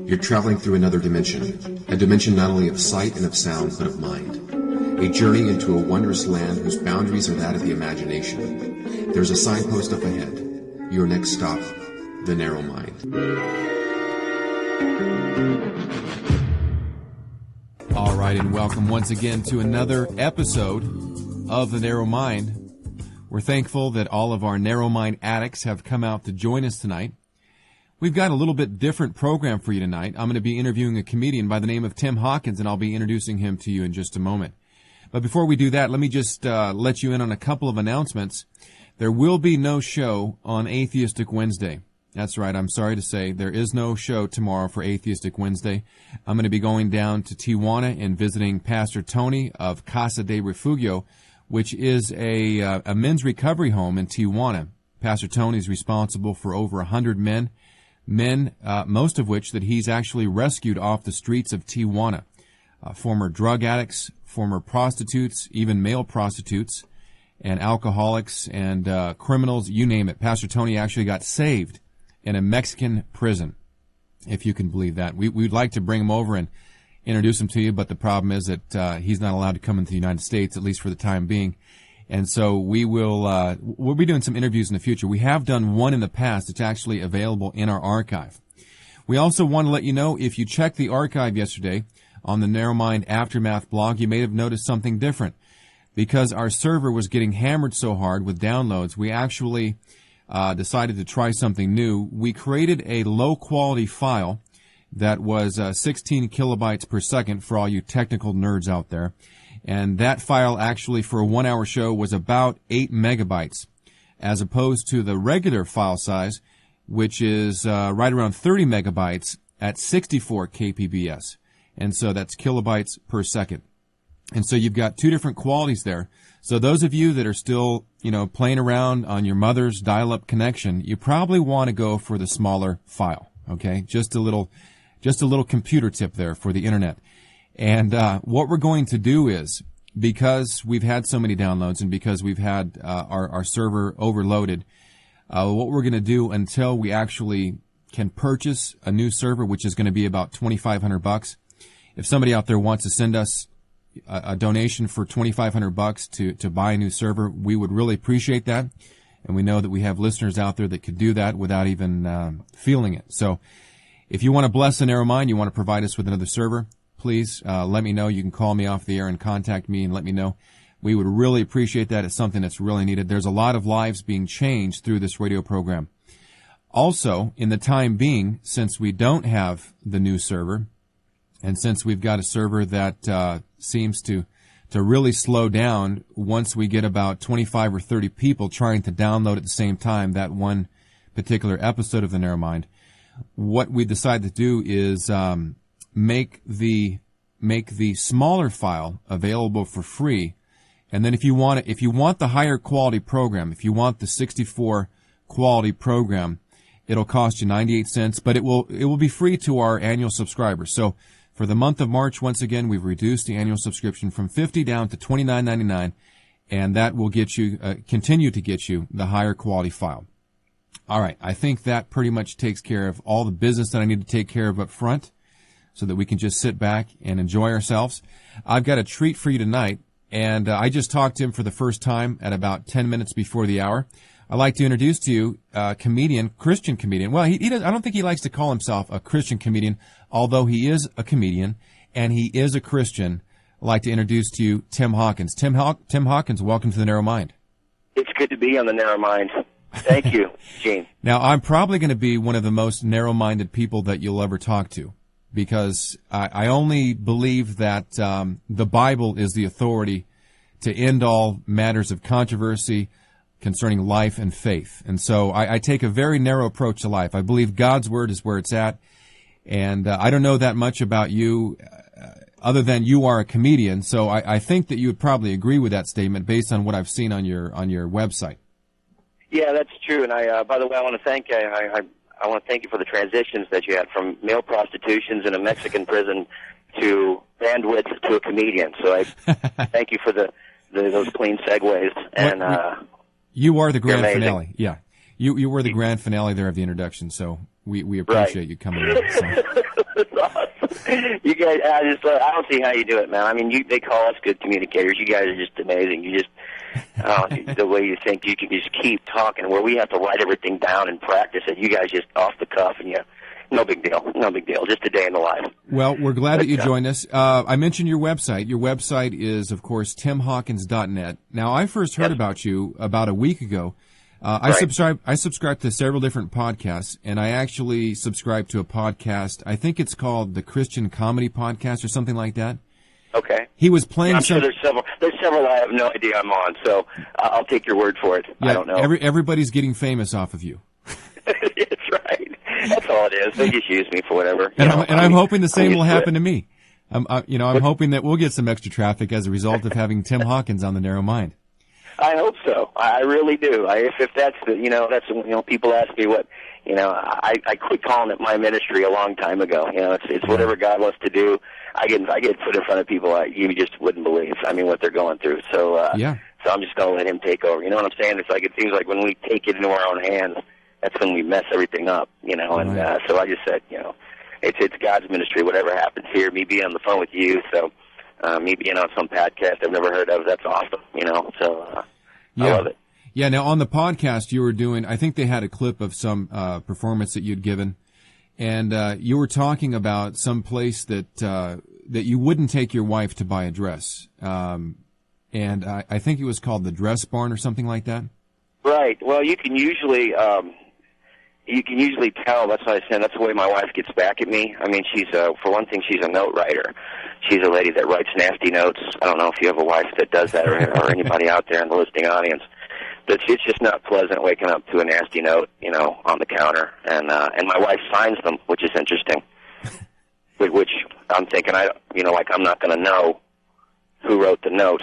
You're traveling through another dimension, a dimension not only of sight and of sound, but of mind. A journey into a wondrous land whose boundaries are that of the imagination. There's a signpost up ahead. Your next stop, the narrow mind. All right, and welcome once again to another episode of The Narrow Mind. We're thankful that all of our Narrow Mind addicts have come out to join us tonight. We've got a little bit different program for you tonight. I'm going to be interviewing a comedian by the name of Tim Hawkins, and I'll be introducing him to you in just a moment. But before we do that, let me just let you in on a couple of announcements. There will be no show on Atheistic Wednesday. That's right, I'm sorry to say, there is no show tomorrow for Atheistic Wednesday. I'm going to be going down to Tijuana and visiting Pastor Tony of Casa de Refugio, which is a men's recovery home in Tijuana. Pastor Tony is responsible for over 100 men, most of which that he's actually rescued off the streets of Tijuana. Former drug addicts, former prostitutes, even male prostitutes, and alcoholics and criminals, you name it. Pastor Tony actually got saved in a Mexican prison, if you can believe that. We'd like to bring him over and introduce him to you, but the problem is that he's not allowed to come into the United States, at least for the time being. And so we'll be doing some interviews in the future. We have done one in the past. It's actually available in our archive. We also want to let you know, if you checked the archive yesterday on the Narrow Mind Aftermath blog, you may have noticed something different. Because our server was getting hammered so hard with downloads, we actually decided to try something new. We created a low-quality file that was 16 kilobytes per second for all you technical nerds out there. And that file actually for a 1-hour show was about 8 megabytes, as opposed to the regular file size, which is right around 30 megabytes at 64 kpbs. And so that's kilobytes per second. And so you've got two different qualities there. So those of you that are still, playing around on your mother's dial-up connection, you probably want to go for the smaller file. Okay? Just a little computer tip there for the internet. And what we're going to do is, because we've had so many downloads and because we've had our server overloaded, what we're going to do until we actually can purchase a new server, which is going to be about $2,500. If somebody out there wants to send us a donation for $2,500 to buy a new server, we would really appreciate that. And we know that we have listeners out there that could do that without even feeling it. So if you want to bless the Narrow Mind, you want to provide us with another server, please let me know. You can call me off the air and contact me and let me know. We would really appreciate that. It's something that's really needed. There's a lot of lives being changed through this radio program. Also, in the time being, since we don't have the new server, and since we've got a server that seems to really slow down once we get about 25 or 30 people trying to download at the same time that one particular episode of The Narrow Mind, what we decided to do is make the smaller file available for free. And then if you want the higher quality program, if you want the 64 quality program, it'll cost you 98 cents, but it will be free to our annual subscribers. So for the month of March, once again, we've reduced the annual subscription from $50 down to $29.99, and that will continue to get you the higher quality file. All right, I think that pretty much takes care of all the business that I need to take care of up front so that we can just sit back and enjoy ourselves. I've got a treat for you tonight, and I just talked to him for the first time at about 10 minutes before the hour. I'd like to introduce to you a Christian comedian. Well, I don't think he likes to call himself a Christian comedian, although he is a comedian and he is a Christian. I'd like to introduce to you Tim Hawkins. Tim Hawkins, welcome to The Narrow Mind. It's good to be on The Narrow Mind. Thank you, Gene. Now, I'm probably going to be one of the most narrow-minded people that you'll ever talk to, because I only believe that the Bible is the authority to end all matters of controversy concerning life and faith. And so I take a very narrow approach to life. I believe God's Word is where it's at. And I don't know that much about you other than you are a comedian. So I think that you would probably agree with that statement based on what I've seen on your website. Yeah, that's true. And by the way, I want to thank you. I want to thank you for the transitions that you had from male prostitutions in a Mexican prison to bandwidth to a comedian. So I thank you for those clean segues. And you are the grand finale. Yeah. You were the grand finale there of the introduction, so we appreciate you coming in. So. That's awesome. You guys, I don't see how you do it, man. I mean, they call us good communicators. You guys are just amazing. You just, the way you think, you can just keep talking. Where we have to write everything down and practice it, you guys just off the cuff, and no big deal. No big deal. Just a day in the life. Well, we're glad that you joined us. I mentioned your website. Your website is, of course, timhawkins.net. Now, I first heard about you about a week ago. I subscribe to several different podcasts, and I actually subscribe to a podcast. I think it's called the Christian Comedy Podcast or something like that. Okay. He was playing I'm sure there's several I have no idea I'm on, so I'll take your word for it. Yeah, I don't know. Everybody's getting famous off of you. That's right. That's all it is. They just use me for whatever. I'm hoping the same will happen to me. I'm hoping that we'll get some extra traffic as a result of having Tim Hawkins on the Narrow Mind. I hope so. I really do. If that's people ask me what, I quit calling it my ministry a long time ago. It's whatever God wants to do. I get put in front of people you just wouldn't believe. I mean, what they're going through. So, so I'm just going to let him take over. You know what I'm saying? It seems like when we take it into our own hands, that's when we mess everything up, and so I just said, it's God's ministry, whatever happens here, me being on the phone with you, so me being on some podcast I've never heard of, that's awesome, so I love it. Yeah, now on the podcast you were doing, I think they had a clip of some performance that you'd given, and you were talking about some place that you wouldn't take your wife to buy a dress, and I think it was called the Dress Barn or something like that. Right. Well, you can usually tell. That's what I said. That's the way my wife gets back at me. I mean, for one thing, she's a note writer. She's a lady that writes nasty notes. I don't know if you have a wife that does that or anybody out there in the listening audience. But it's just not pleasant waking up to a nasty note, on the counter. And my wife signs them, which is interesting. Which I'm thinking, I'm not going to know who wrote the note.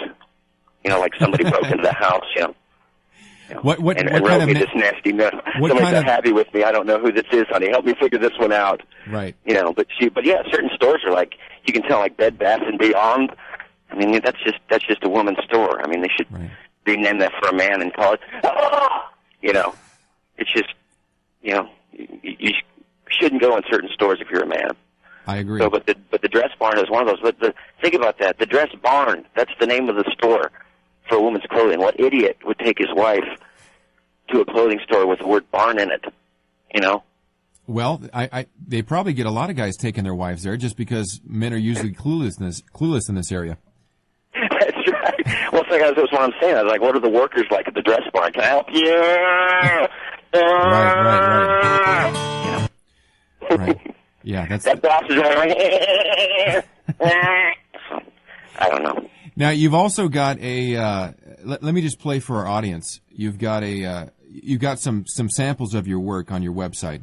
Like somebody broke into the house, What and kind wrote of me this nasty note. Somebody's not happy with me. I don't know who this is, honey. Help me figure this one out. Right. But yeah, certain stores are like, you can tell, like Bed Bath and Beyond. I mean, that's just a woman's store. I mean, they should rename that for a man and call it. It's just, you shouldn't go in certain stores if you're a man. I agree. So, but the Dress Barn is one of those. But think about that. The Dress Barn. That's the name of the store for a woman's clothing. What idiot would take his wife to a clothing store with the word barn in it? Well, they probably get a lot of guys taking their wives there just because men are usually clueless in this area. That's right. Well, that's what I'm saying. I was like, what are the workers like at the Dress Barn? Can I help you? Right. Yeah, that boss is I don't know. Now, you've also got a, let me just play for our audience. You've got some samples of your work on your website.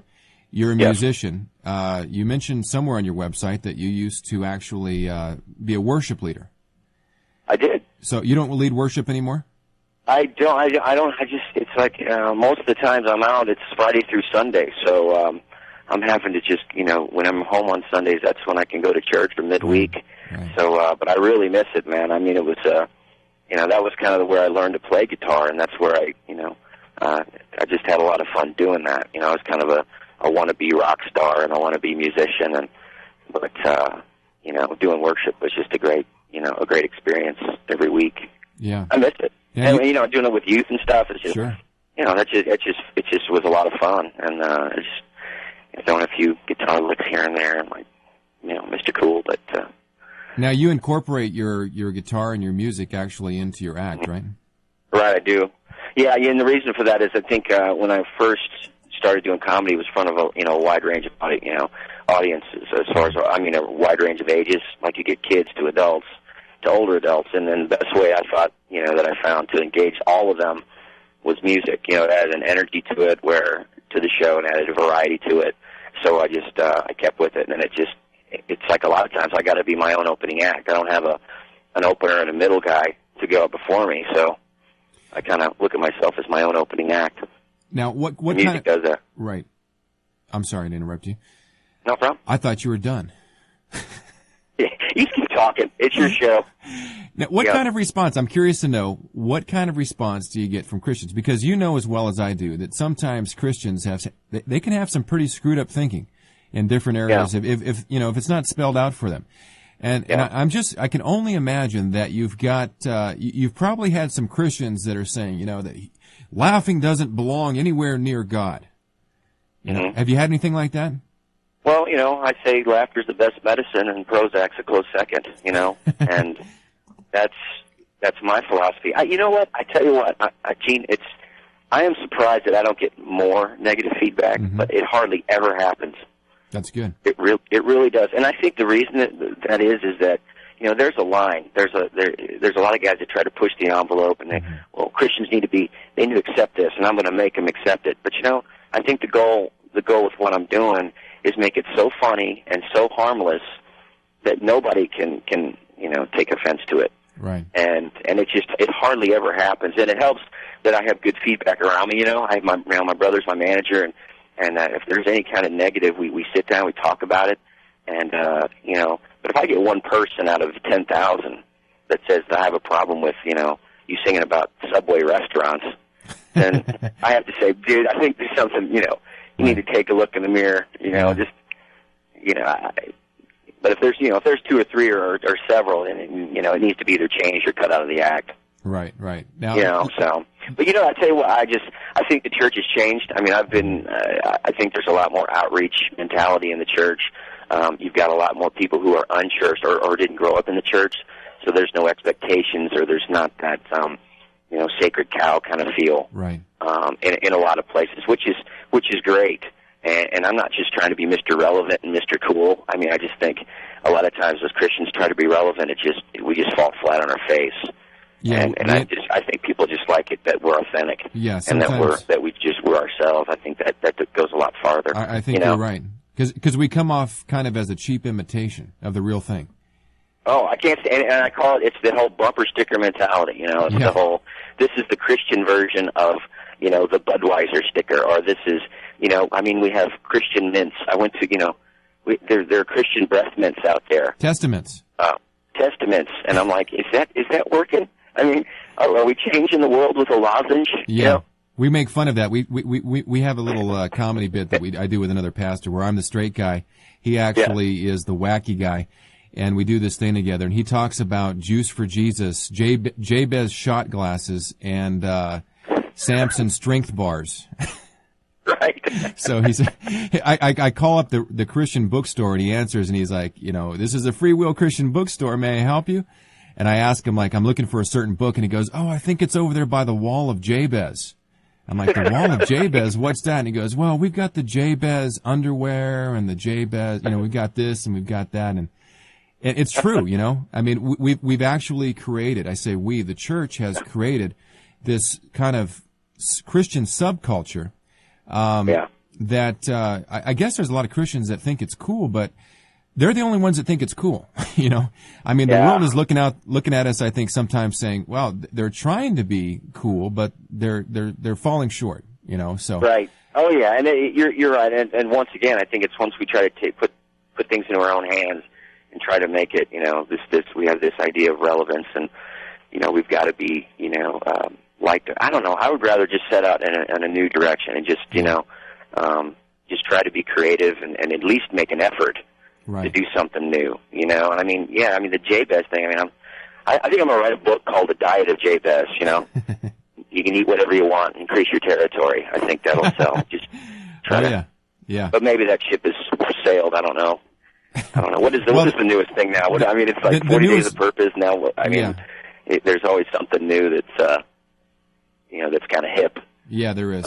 You're a musician. You mentioned somewhere on your website that you used to actually be a worship leader. I did. So you don't lead worship anymore? I don't. It's like most of the times I'm out, it's Friday through Sunday. So I'm having to just, when I'm home on Sundays, that's when I can go to church for midweek. Right. So, but I really miss it, man. I mean, it was, that was kind of where I learned to play guitar, and that's where I just had a lot of fun doing that. I was kind of a wannabe rock star and a wannabe musician, but doing worship was just a great experience every week. Yeah. I miss it. Yeah, and, doing it with youth and stuff, it's just, sure. It just was a lot of fun, and just throwing a few guitar licks here and there, and Mr. Cool, but. Now you incorporate your guitar and your music actually into your act, right? Right, I do. Yeah, and the reason for that is I think when I first started doing comedy, it was in front of a wide range of audiences, as far as a wide range of ages. Like you get kids to adults, to older adults, and then the best way I thought that I found to engage all of them was music. It added an energy to it, to the show, and added a variety to it. So I just I kept with it, and it's like a lot of times I got to be my own opening act. I don't have an opener and a middle guy to go up before me, so I kind of look at myself as my own opening act. Now, what music kind of, does that? Right. I'm sorry to interrupt you. No problem. I thought you were done. Yeah, you keep talking. It's your show. Now, what kind of response, I'm curious to know, what kind of response do you get from Christians? Because you know as well as I do that sometimes Christians they can have some pretty screwed up thinking in different areas if it's not spelled out for them. And I can only imagine that you've probably had some Christians that are saying, that laughing doesn't belong anywhere near God. Have you had anything like that? Well, I say laughter's the best medicine and Prozac's a close second, and that's my philosophy. You know what? I tell you what, Gene, I am surprised that I don't get more negative feedback, but it hardly ever happens. That's good. It really does, and I think the reason that is that there's a line. There's a lot of guys that try to push the envelope, and Christians need to accept this, and I'm going to make them accept it. But I think the goal with what I'm doing is make it so funny and so harmless that nobody can take offense to it. Right. And it hardly ever happens, and it helps that I have good feedback around me. I have my brother's my manager, and if there's any kind of negative, we sit down, we talk about it, and but if I get one person out of 10,000 that says that I have a problem with you singing about Subway restaurants, then I have to say, dude, I think there's something you need to take a look in the mirror. But if there's two or three or several, then it needs to be either changed or cut out of the act. Right. Now, but I tell you what, I think the church has changed. I mean, I think there's a lot more outreach mentality in the church. You've got a lot more people who are unchurched or didn't grow up in the church, so there's no expectations or there's not that sacred cow kind of feel. Right. In a lot of places, which is great. And I'm not just trying to be Mr. Relevant and Mr. Cool. I mean, I just think a lot of times as Christians try to be relevant, we just fall flat on our face. Yeah, and I think people just like it that we're authentic. Yeah, and that we're ourselves. I think that goes a lot farther. I think you're right, because we come off kind of as a cheap imitation of the real thing. Oh, I can't. And I call it's the whole bumper sticker mentality. It's the whole. This is the Christian version of the Budweiser sticker, or this is we have Christian mints. I went to there are Christian breath mints out there. Testaments. Testaments, and I'm like, is that working? I mean, are we changing the world with a lozenge? Yeah. We make fun of that. We have a little comedy bit that I do with another pastor where I'm the straight guy. He actually is the wacky guy. And we do this thing together. And he talks about Juice for Jesus, Jabez shot glasses, and Samson strength bars. Right. So I call up the Christian bookstore, and he answers, and he's like, this is a Free Will Christian bookstore. May I help you? And I ask him, I'm looking for a certain book, and he goes, I think it's over there by the Wall of Jabez. I'm like, the Wall of Jabez? What's that? And he goes, well, we've got the Jabez underwear and the Jabez, we've got this and we've got that. And it's true, I mean, we've actually created, the church has created this kind of Christian subculture. That I guess there's a lot of Christians that think it's cool, but they're the only ones that think it's cool. I mean, the world is looking at us, I think, sometimes saying, well, they're trying to be cool, but they're falling short, so. Right. Oh yeah. And you're right. And once again, I think it's once we try to put things into our own hands and try to make it, we have this idea of relevance, and, we've got to be, I don't know, I would rather just set out in a new direction and just, just try to be creative and at least make an effort to do something new, And the Jabez thing, I think I'm going to write a book called The Diet of Jabez, You can eat whatever you want, increase your territory. I think that'll sell. Just try to. Yeah. But maybe that ship has sailed. I don't know. What is the newest thing now? It's like 40 Days of Purpose now. There's always something new that's, that's kind of hip. Yeah, there is.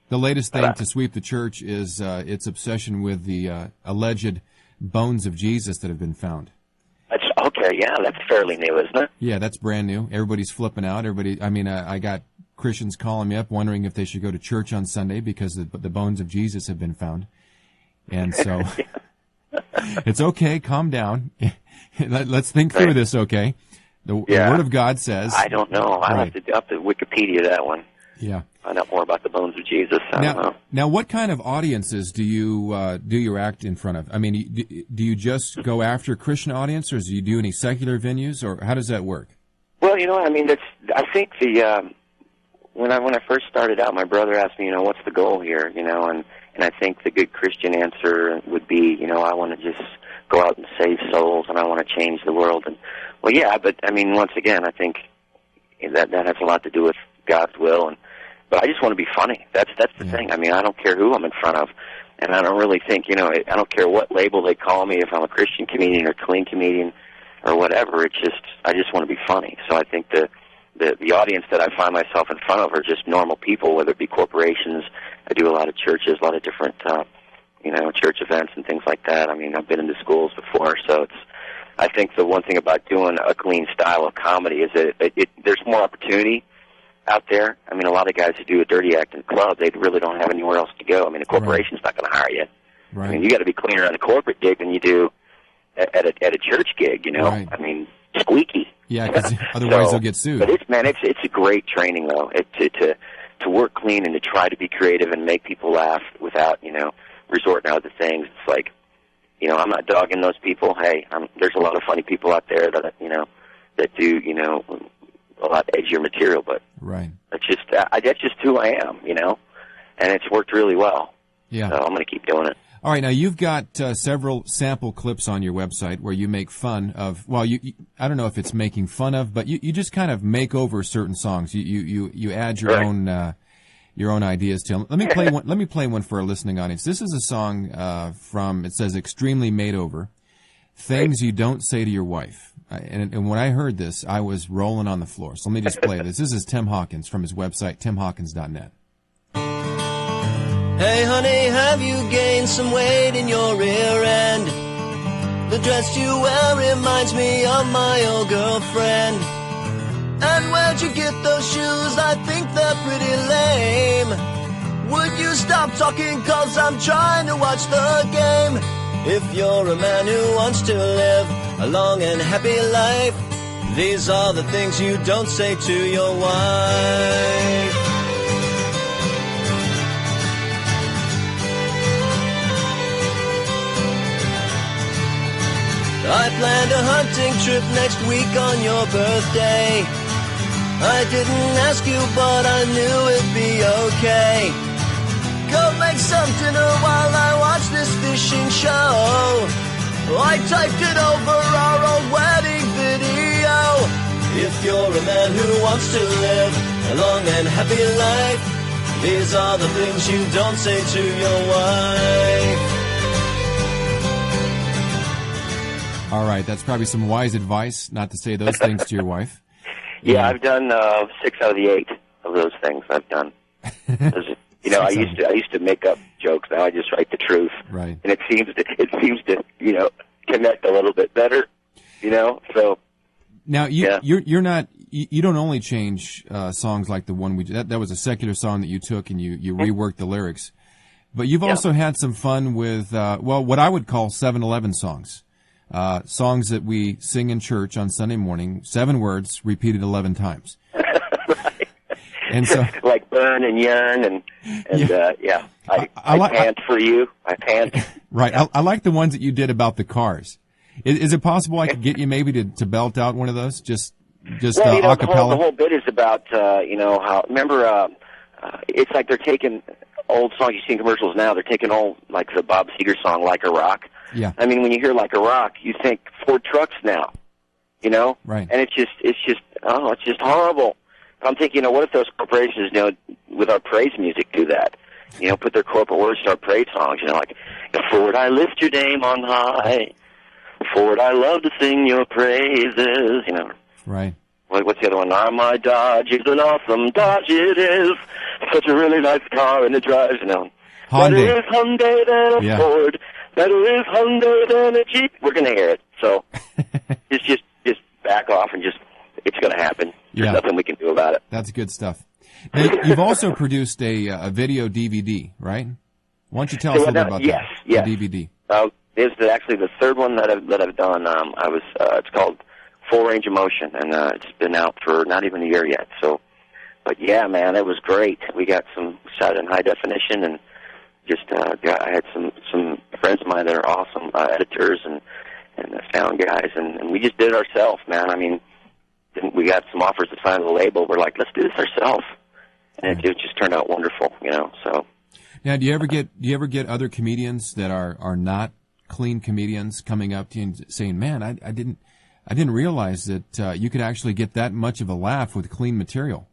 The latest thing to sweep the church is its obsession with the alleged bones of Jesus that have been found. That's okay. Yeah, that's fairly new, isn't it? Yeah, that's brand new. Everybody's flipping out. I got Christians calling me up wondering if they should go to church on Sunday because the bones of Jesus have been found. And so it's okay. Calm down. Let's think through this, okay? The Word of God says... I don't know. I'll have to Wikipedia that one. Yeah. Find out more about the bones of Jesus. I don't know. Now, what kind of audiences do you act in front of? I mean, do you just go after Christian audience, or do you do any secular venues, or how does that work? Well, I mean, I think when I first started out, my brother asked me, what's the goal here, and I think the good Christian answer would be, I want to just go out and save souls, and I want to change the world. And well, yeah, but I mean, once again, I think that has a lot to do with God's will. But I just want to be funny. That's the thing. I mean, I don't care who I'm in front of, and I don't really think, I don't care what label they call me, if I'm a Christian comedian or clean comedian or whatever. It's just, I just want to be funny. So I think the audience that I find myself in front of are just normal people, whether it be corporations. I do a lot of churches, a lot of different, church events and things like that. I mean, I've been into schools before, so I think the one thing about doing a clean style of comedy is that there's more opportunity out there. I mean, a lot of guys who do a dirty act in club, they really don't have anywhere else to go. I mean, a corporation's not going to hire you. Right. I mean, you got to be cleaner at a corporate gig than you do at a church gig. Right. I mean, squeaky. Yeah, because otherwise they'll get sued. But it's a great training though, to work clean and to try to be creative and make people laugh without resorting out to things. It's like, I'm not dogging those people. Hey, there's a lot of funny people out there that do a lot edgier material, but right. That's just who I am, and it's worked really well. Yeah, so I'm going to keep doing it. All right, now you've got several sample clips on your website where you make fun of. Well, I don't know if it's making fun of, but you just kind of make over certain songs. You add your own ideas to them. Let me play one. Let me play one for our listening audience. This is a song from, it says, "Extremely Made Over." Things you don't say to your wife. And when I heard this, I was rolling on the floor. So let me just play this. This is Tim Hawkins from his website, timhawkins.net. Hey honey, have you gained some weight in your rear end? The dress you wear reminds me of my old girlfriend. And where'd you get those shoes? I think they're pretty lame. Would you stop talking, cause I'm trying to watch the game? If you're a man who wants to live a long and happy life, these are the things you don't say to your wife. I planned a hunting trip next week on your birthday. I didn't ask you, but I knew it'd be okay. Go make some dinner while I watch this fishing show. I typed it over our old wedding video. If you're a man who wants to live a long and happy life, these are the things you don't say to your wife. All right, that's probably some wise advice, not to say those things to your wife. Yeah, I've done 6 out of the 8 of those things I've done. I used to make up jokes. Now I just write the truth, right? And it seems to connect a little bit better, So now you're not. You don't only change songs like the one we that was a secular song that you took and you reworked the lyrics, but you've also had some fun with what I would call 7-Eleven songs. Songs that we sing in church on Sunday morning, 7 words repeated 11 times. Right. And so, like burn and yearn I pant for you. I pant. Right. I like the ones that you did about the cars. Is it possible I could get you maybe to belt out one of those? Just a cappella? The whole bit is about, how, remember, it's like they're taking old songs you see in commercials now. They're taking old, like the Bob Seger song, Like a Rock. Yeah. I mean, when you hear Like a Rock, you think Ford trucks now, Right. And it's just horrible. I'm thinking, what if those corporations, with our praise music do that? Put their corporate words to our praise songs, like, Ford, I lift your name on high. Ford, I love to sing your praises, Right. What's the other one? My Dodge is an awesome Dodge, it is. Such a really nice car, and it drives, Hyundai. Better is Hyundai than a Ford. Better is Hyundai than a Jeep. We're going to hear it. So just back off and it's going to happen. There's nothing we can do about it. That's good stuff. Now, you've also produced a video DVD, right? Why don't you tell us a little bit about that? Yes. The DVD. It's actually the third one that I've done. It's called Full Range of Motion, and it's been out for not even a year yet. So, but yeah, man, it was great. We got some shot in high definition, and I had some friends of mine that are awesome editors and sound guys, and we just did it ourselves, man. I mean, we got some offers to sign the label. We're like, let's do this ourselves, and it just turned out wonderful, So now, do you ever get other comedians that are not clean comedians coming up to you and saying, "Man, I didn't realize that you could actually get that much of a laugh with clean material"?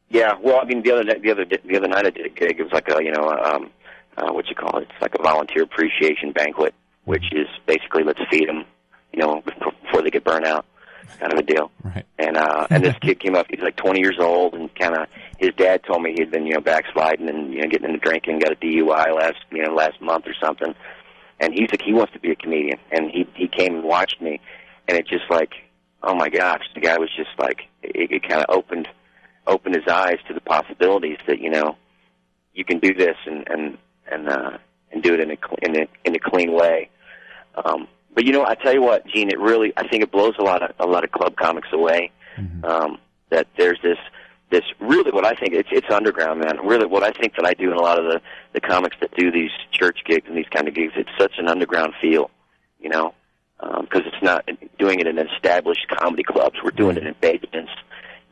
Yeah, well, I mean, the other night I did a gig. It was like what you call it? It's like a volunteer appreciation banquet, which is basically let's feed them, before they get burnt out, kind of a deal. Right. And this kid came up. He's like 20 years old, and his dad told me he'd been backsliding and getting into drinking, got a DUI last month or something. And he's like, he wants to be a comedian, and he came and watched me, and it just like, oh my gosh, the guy was just like, it kind of opened his eyes to the possibilities that you can do this and do it in a clean way. But I tell you what, Gene, I think it blows a lot of club comics away. Mm-hmm. That there's this really what I think it's underground, man. Really, what I think that I do in a lot of the comics that do these church gigs and these kind of gigs, it's such an underground feel, because it's not doing it in established comedy clubs. We're doing it in basements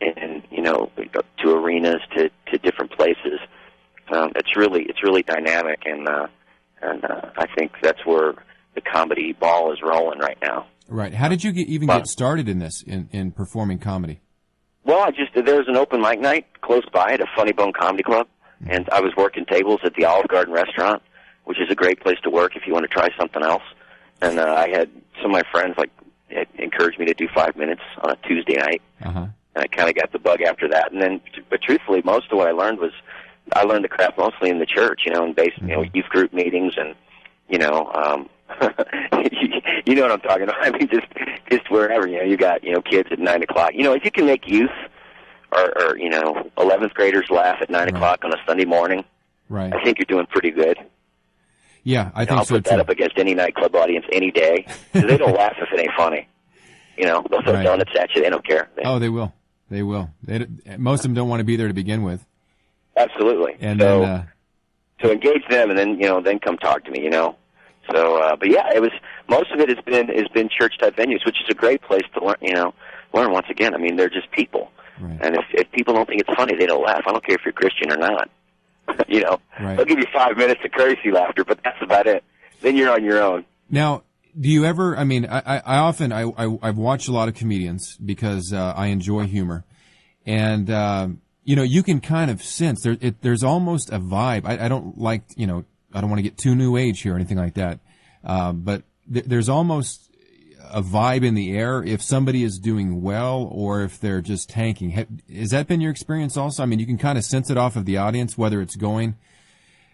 and to arenas to different places. It's really dynamic, and I think that's where the comedy ball is rolling right now. Right. How did you get started in this, in performing comedy? Well, there was an open mic night close by at a Funny Bone Comedy Club, and I was working tables at the Olive Garden restaurant, which is a great place to work if you want to try something else. And I had some of my friends encouraged me to do 5 minutes on a Tuesday night, and I kind of got the bug after that. And then, but truthfully, most of what I learned the craft mostly in the church, in youth group meetings, and you know what I'm talking about. I mean, just wherever, you got, kids at 9 o'clock. If you can make youth or 11th graders laugh at 9 o'clock on a Sunday morning, right, I think you're doing pretty good. Yeah, I think I'll so put too. that up against any nightclub audience any day. 'Cause they don't laugh if it ain't funny. They'll throw donuts at you. They don't care. They will. They will. Most of them don't want to be there to begin with. Absolutely. And so, then to engage them, and then come talk to me. So, but yeah, it was most of it has been church type venues, which is a great place to learn. Learn once again. I mean, they're just people, right. And if people don't think it's funny, they don't laugh. I don't care if you're Christian or not. Right. They'll give you 5 minutes of crazy laughter, but that's about it. Then you're on your own. Now, do you ever? I mean, I've watched a lot of comedians because I enjoy humor, and you can kind of sense there's almost a vibe. I don't like I don't want to get too new age here or anything like that, but there's almost a vibe in the air if somebody is doing well or if they're just tanking. Has that been your experience also? I mean, you can kind of sense it off of the audience whether it's going.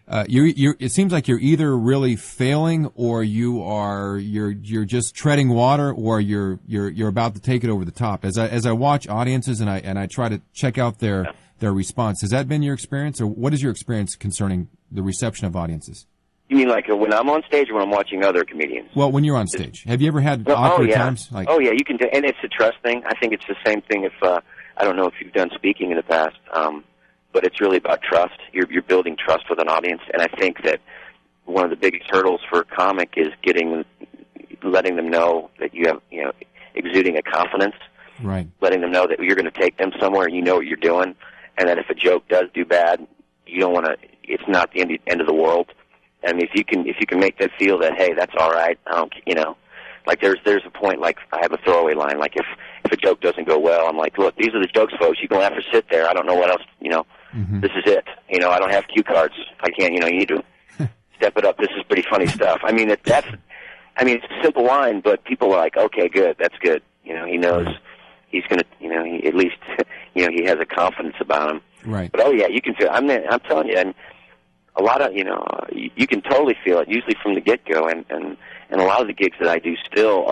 It seems like you're either really failing or you're just treading water, or you're about to take it over the top. As I watch audiences and I try to check out their response, has that been your experience, or what is your experience concerning the reception of audiences? You mean like when I'm on stage or when I'm watching other comedians? Well, when you're on stage, have you ever had awkward times? You can do, and it's a trust thing. I think it's the same thing if I don't know if you've done speaking in the past. But it's really about trust. You're building trust with an audience, and I think that one of the biggest hurdles for a comic is letting them know that you have, exuding a confidence, right? Letting them know that you're going to take them somewhere, and you know what you're doing, and that if a joke does do bad, you don't want to. It's not the end of the world. I mean, if you can make them feel that, hey, that's all right. Like there's a point, like I have a throwaway line, like if a joke doesn't go well, I'm like, look, these are the jokes, folks. You're gonna have to sit there. I don't know what else. Mm-hmm. This is it. I don't have cue cards. I can't. You need to step it up. This is pretty funny stuff. I mean, it's a simple line, but people are like, okay, good, that's good. He knows he's gonna. He at least he has a confidence about him. Right. But you can feel. I'm telling you, and a lot of you can totally feel it usually from the get go, and a lot of the gigs that I do still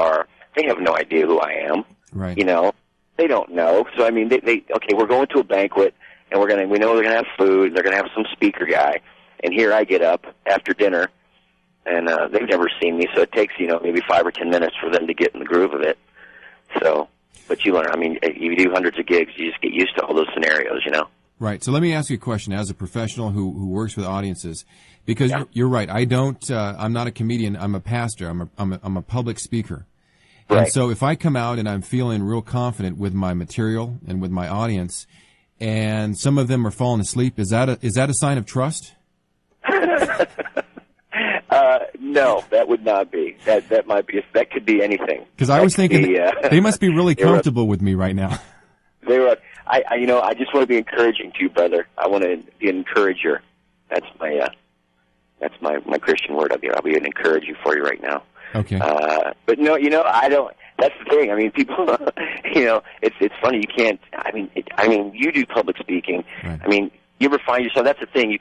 they have no idea who I am. Right. They don't know. So I mean, okay, we're going to a banquet. And we know they're going to have food, they're going to have some speaker guy, and here I get up after dinner, and they've never seen me, so it takes, maybe 5 or 10 minutes for them to get in the groove of it. So, but you learn, I mean, you do hundreds of gigs, you just get used to all those scenarios, Right. So let me ask you a question as a professional who works with audiences, because you're right, I'm not a comedian, I'm a pastor, I'm a public speaker. Right. And so if I come out and I'm feeling real confident with my material and with my audience, and some of them are falling asleep, is that a sign of trust? No, that would not be. That might be. That could be anything. Because I was thinking they must be really comfortable with me right now. They were. I just want to be encouraging to you, brother. I want to be an encourager. That's my Christian word. I'll be an encourager for you right now. Okay. But no, I don't. That's the thing. I mean, people. It's funny. You can't. I mean, you do public speaking. Right. I mean, you ever find yourself? That's the thing.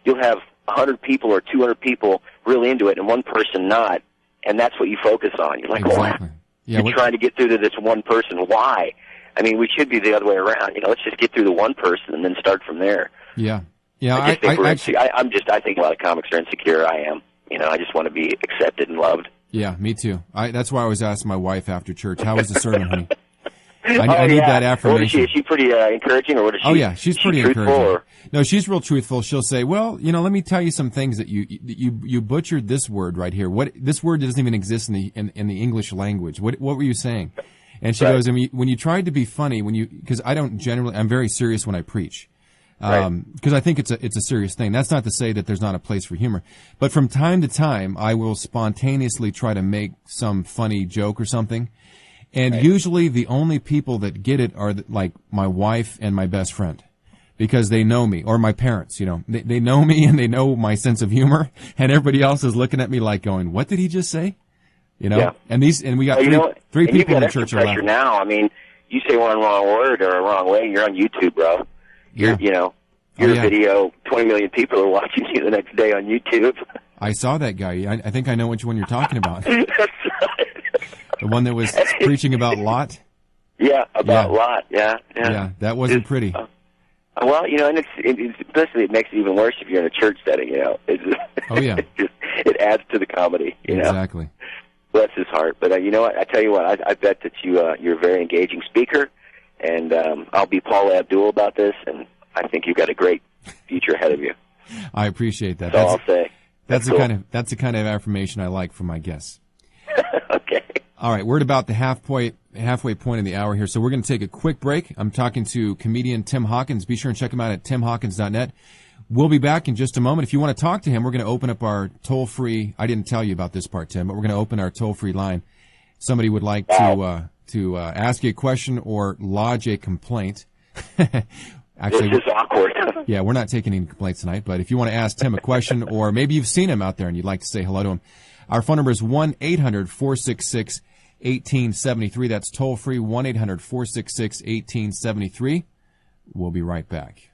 You'll have 100 people or 200 people really into it, and one person not, and that's what you focus on. You're like, exactly. Yeah, you're trying to get through to this one person. Why? I mean, we should be the other way around. Let's just get through the one person and then start from there. Yeah. Yeah. I think I think a lot of comics are insecure. I am. I just want to be accepted and loved. Yeah, me too. That's why I always ask my wife after church, "How was the sermon, honey?" I need that affirmation. Is she pretty encouraging, or what is she? Oh yeah, she's pretty encouraging. Or? No, she's real truthful. She'll say, "Well, let me tell you some things that you butchered this word right here. What this word doesn't even exist in the English language. What were you saying?" And she goes, when you tried to be funny, because I'm very serious when I preach. Because I think it's a serious thing. That's not to say that there's not a place for humor. But from time to time, I will spontaneously try to make some funny joke or something. And usually the only people that get it are like my wife and my best friend. Because they know me, or my parents, They know me and they know my sense of humor. And everybody else is looking at me like going, what did he just say? Yeah. And we got three people in the church are laughing. Now, I mean, you say one wrong word or a wrong way, you're on YouTube, bro. Your video, 20 million people are watching you the next day on YouTube. I saw that guy. I think I know which one you're talking about. That's right. The one that was preaching about Lot? Yeah, about Lot, yeah. Yeah, that wasn't pretty. Well, and it makes it even worse if you're in a church setting, Oh, yeah. It adds to the comedy, Exactly. Bless his heart. But you know what? I tell you what, I bet that you're a very engaging speaker, and I'll be Paul Abdul about this, and I think you've got a great future ahead of you. I appreciate that. That's all I'll say. That's the kind of affirmation I like from my guests. Okay. All right, we're at about the halfway point of the hour here, so we're going to take a quick break. I'm talking to comedian Tim Hawkins. Be sure and check him out at timhawkins.net. We'll be back in just a moment. If you want to talk to him, we're going to open up our toll-free. I didn't tell you about this part, Tim, but we're going to open our toll-free line. Somebody would like to ask you a question or lodge a complaint. Actually, this is awkward. Yeah, we're not taking any complaints tonight, but if you want to ask Tim a question or maybe you've seen him out there and you'd like to say hello to him, our phone number is 1-800-466-1873. That's toll-free, 1-800-466-1873. We'll be right back.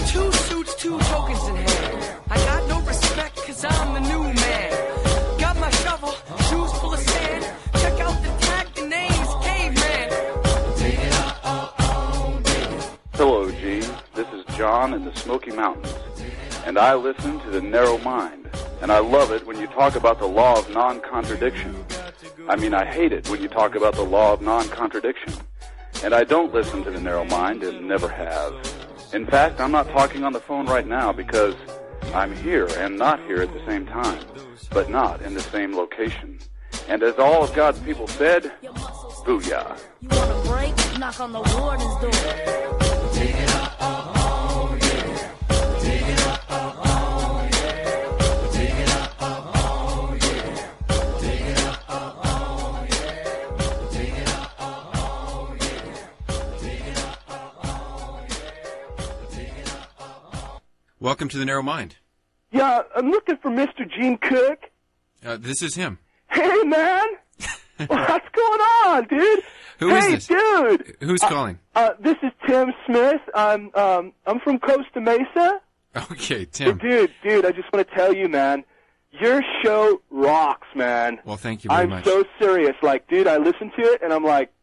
Two suits, two tokens in hand. I got no respect cause I'm the new man. Got my shovel, shoes full of sand. Check out the tag, the name's Caveman. Hello, G. This is John in the Smoky Mountains, and I listen to The Narrow Mind, and I love it when you talk about the law of non-contradiction. I mean, I hate it when you talk about the law of non-contradiction, and I don't listen to The Narrow Mind and never have. In fact, I'm not talking on the phone right now because I'm here and not here at the same time, but not in the same location. And as all of God's people said, booyah. You want a break? Knock on the warden's door. Take it up, oh yeah. Take it up, oh yeah. Take it up, oh yeah. Take it up, oh yeah. Take it up, oh yeah. Take it up, oh yeah. Take it up, oh. Welcome to The Narrow Mind. Yeah, I'm looking for Mr. Gene Cook. This is him. Hey, man. What's going on, dude? Who is this? Dude. Who's calling? This is Tim Smith. I'm from Costa Mesa. Okay, Tim. Dude, I just want to tell you, man, your show rocks, man. Well, thank you very much. I'm so serious. Like, dude, I listen to it, and I'm like,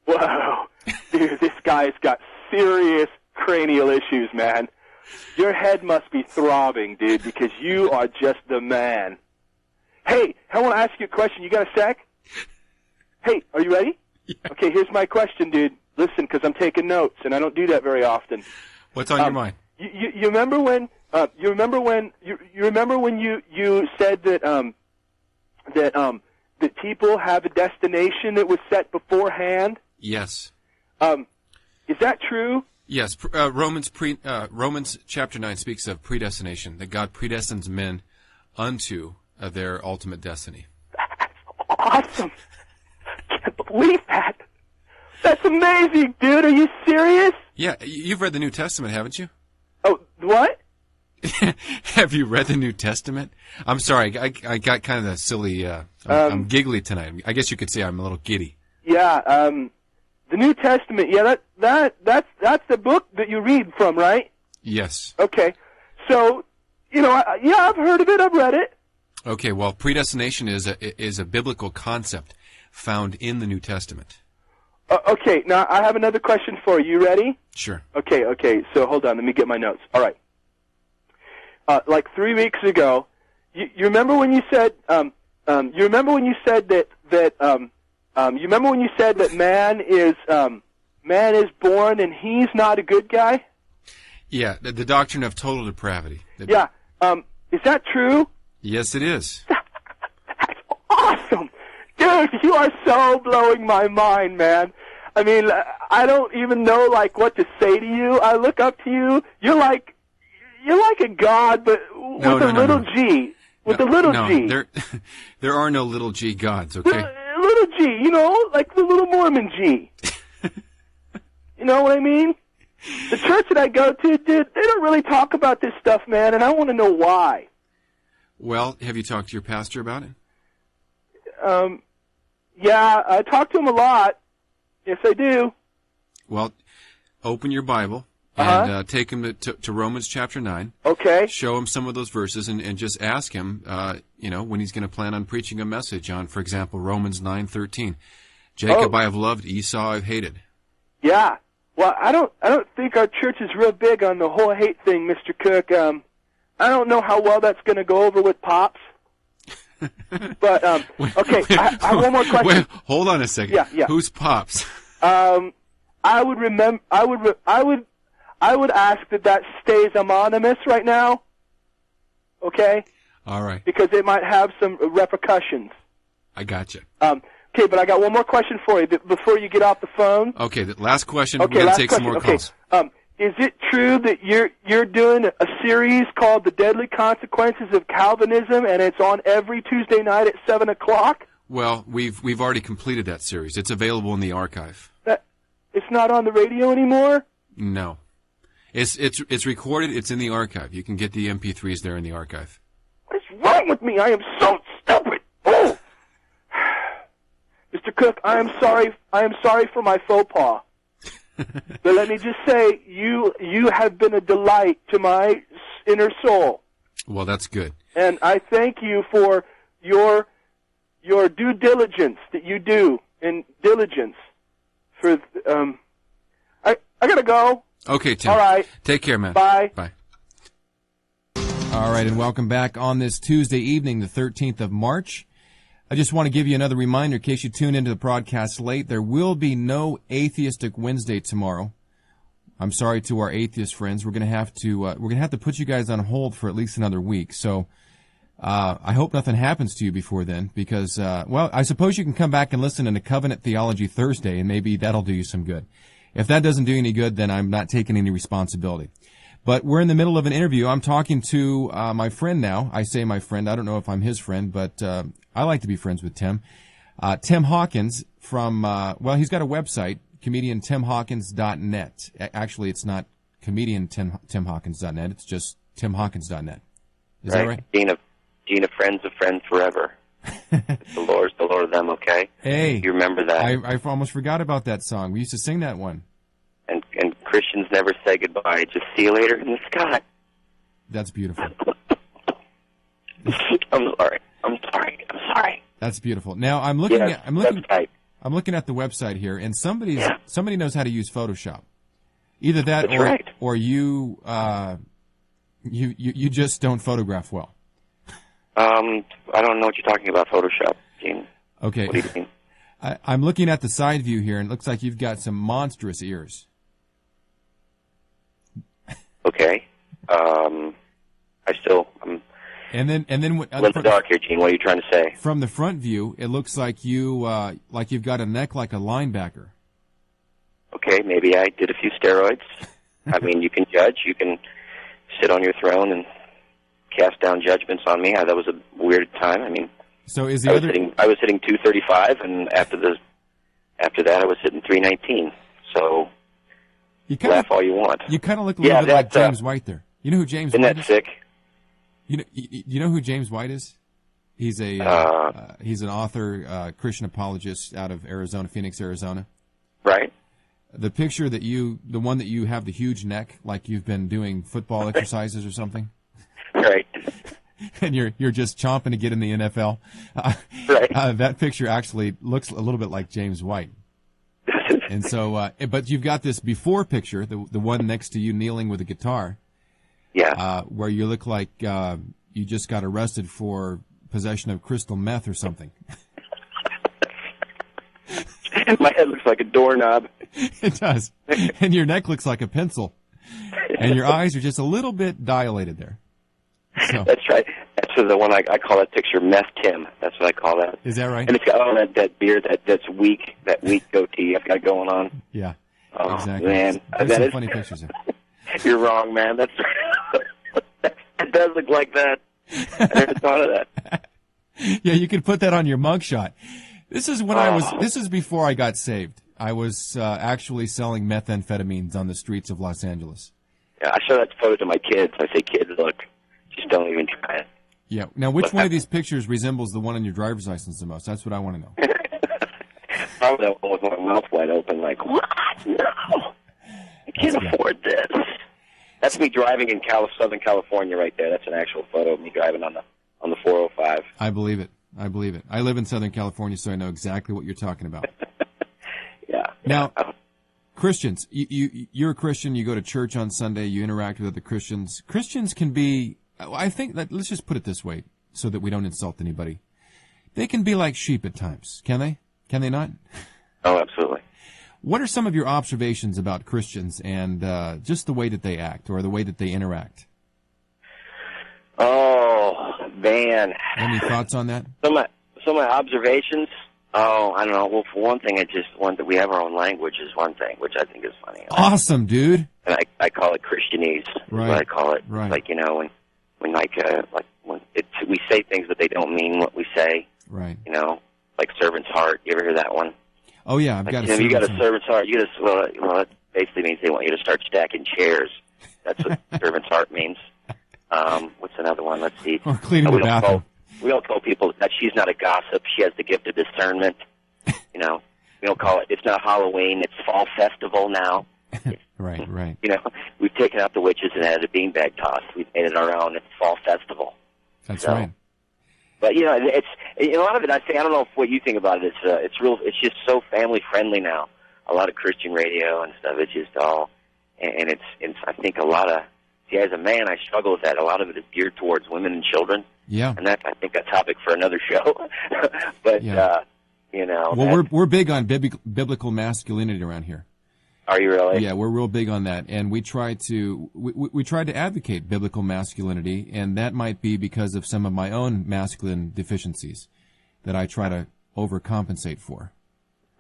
whoa. Dude, this guy's got serious cranial issues, man. Your head must be throbbing, dude, because you are just the man. Hey, I want to ask you a question. You got a sec? Hey, are you ready? Yeah. Okay, here's my question, dude. listen, because I'm taking notes, and I don't do that very often. What's on your mind? You remember when? You remember when? You remember when you said that that people have a destination that was set beforehand? Yes. Is that true? Yes. Romans chapter 9 speaks of predestination, that God predestines men unto their ultimate destiny. That's awesome. I can't believe that. That's amazing, dude. Are you serious? Yeah, you've read the New Testament, haven't you? Oh, what? Have you read the New Testament? I'm sorry, I got kind of a silly. I'm giggly tonight. I guess you could say I'm a little giddy. Yeah, the New Testament. Yeah, that's the book that you read from, right? Yes. Okay, so I've heard of it. I've read it. Okay, well, predestination is a biblical concept found in the New Testament. Okay, now I have another question for you. You ready? Sure. Okay. So hold on. Let me get my notes. All right. Like 3 weeks ago, you remember when you said you remember when you said that you remember when you said that man is born and he's not a good guy? Yeah, the doctrine of total depravity. Yeah. Is that true? Yes, it is. That's awesome. Dude, you are so blowing my mind, man. I mean, I don't even know what to say to you. I look up to you. You're like a god, but with a little G. With a little G. There are no little G gods, okay? Little G, like the little Mormon G. You know what I mean? The church that I go to, dude, they don't really talk about this stuff, man, and I want to know why. Well, have you talked to your pastor about it? Yeah, I talk to him a lot. Yes, I do. Well, open your Bible and take him to Romans chapter 9. Okay. Show him some of those verses and just ask him, when he's going to plan on preaching a message on, for example, Romans 9:13. Jacob I have loved, Esau I've hated. Yeah. Well, I don't think our church is real big on the whole hate thing, Mr. Cook. I don't know how well that's going to go over with Pops. But okay, I have one more question. Wait, hold on a second. Yeah. Who's Pops? I would ask that stays anonymous right now. Okay. All right. Because it might have some repercussions. I gotcha. Okay, but I got one more question for you before you get off the phone. Okay, the last question. Okay, we're going last to take question. some more calls. Is it true that you're doing a series called "The Deadly Consequences of Calvinism" and it's on every Tuesday night at 7:00? Well, we've already completed that series. It's available in the archive. It's not on the radio anymore? No, it's recorded. It's in the archive. You can get the MP3s there in the archive. What is wrong with me? I am so stupid. Oh, Mr. Cook, I am sorry. I am sorry for my faux pas. But let me just say, you have been a delight to my inner soul. Well, that's good. And I thank you for your due diligence that you do in diligence. For I gotta go. Okay, Tim. All right. Take care, man. Bye. Bye. All right, and welcome back on this Tuesday evening, the 13th of March. I just want to give you another reminder in case you tune into the broadcast late. There will be no Atheistic Wednesday tomorrow. I'm sorry to our atheist friends. We're going to have to put you guys on hold for at least another week. So I hope nothing happens to you before then, because I suppose you can come back and listen to Covenant Theology Thursday, and maybe that'll do you some good. If that doesn't do you any good, then I'm not taking any responsibility. But we're in the middle of an interview. I'm talking to my friend now. I say my friend. I don't know if I'm his friend, but I like to be friends with Tim. Tim Hawkins from, he's got a website, comediantimhawkins.net. Actually, it's not comediantimhawkins.net. It's just timhawkins.net. Is that right? Dean of Friends of Friends Forever. The Lord's the Lord of them, okay? Hey. You remember that? I almost forgot about that song. We used to sing that one. And Christians never say goodbye. Just see you later in the sky. That's beautiful. I'm sorry. That's beautiful. Now I'm looking at the website here, and somebody knows how to use Photoshop. Either that, That's right. or you just don't photograph well. I don't know what you're talking about, Photoshop, Gene. Okay. What do you mean? I'm looking at the side view here, and it looks like you've got some monstrous ears. Okay. I'm And then in the dark here, Gene. What are you trying to say? From the front view, it looks like you've got a neck like a linebacker. Okay, maybe I did a few steroids. I mean, you can judge. You can sit on your throne and cast down judgments on me. That was a weird time. I mean, so is I was hitting 235, and after that, I was hitting 319. So laugh all you want. You kind of look a little bit like James White there. You know who James White is? Isn't that sick? You know who James White is? He's an author, Christian apologist out of Arizona, Phoenix, Arizona. Right. The picture the one that you have the huge neck, like you've been doing football exercises or something. Right. And you're just chomping to get in the NFL. Right. That picture actually looks a little bit like James White. And so, but you've got this before picture, the one next to you kneeling with a guitar. Yeah. Where you look like you just got arrested for possession of crystal meth or something. My head looks like a doorknob. It does. And your neck looks like a pencil. And your eyes are just a little bit dilated there. So. That's right. That's the one I call that picture Meth Tim. That's what I call that. Is that right? And it's got that beard, that's weak, that weak goatee I've got going on. Yeah. Oh, exactly. Man. There's some funny pictures there. You're wrong, man. It does look like that. I never thought of that. Yeah, you could put that on your mugshot. This is when this is before I got saved. I was actually selling methamphetamines on the streets of Los Angeles. Yeah, I show that photo to my kids. I say, kids, look, just don't even try it. Yeah. Now, which one of these pictures resembles the one on your driver's license the most? That's what I want to know. Probably that one with my mouth wide open, like, what? No. I can't afford this. That's me driving in Southern California right there. That's an actual photo of me driving on the 405. I believe it. I live in Southern California, so I know exactly what you're talking about. Yeah. Now, Christians, you're a Christian. You go to church on Sunday. You interact with other Christians. Christians can be, I think that, let's just put it this way so that we don't insult anybody. They can be like sheep at times, can they? Can they not? Oh, absolutely. What are some of your observations about Christians and just the way that they act or the way that they interact? Oh, man. Any thoughts on that? Some of my observations, I don't know. Well, for one thing, that we have our own language is one thing, which I think is funny. Awesome, dude. And I call it Christianese. Right. Is what I call it. Right. Like, when we say things, but they don't mean what we say. Right. Like servant's heart. You ever hear that one? Oh, yeah. I've got you got a servant's heart. Well, that basically means they want you to start stacking chairs. That's what servant's heart means. What's another one? Let's see. Or cleaning the bathroom. We don't tell people that she's not a gossip. She has the gift of discernment. We don't call it. It's not Halloween. It's fall festival now. Right. We've taken out the witches and added a beanbag toss. We've made it our own. It's fall festival. That's right. But it's a lot of it. I don't know what you think about it. It's just so family friendly now. A lot of Christian radio and stuff. It's just all, and it's I think a lot of. See, as a man, I struggle with that. A lot of it is geared towards women and children. Yeah. And that's, I think, a topic for another show. But yeah. Well, we're big on biblical masculinity around here. Are you really? Yeah, we're real big on that, and we try to advocate biblical masculinity, and that might be because of some of my own masculine deficiencies that I try to overcompensate for.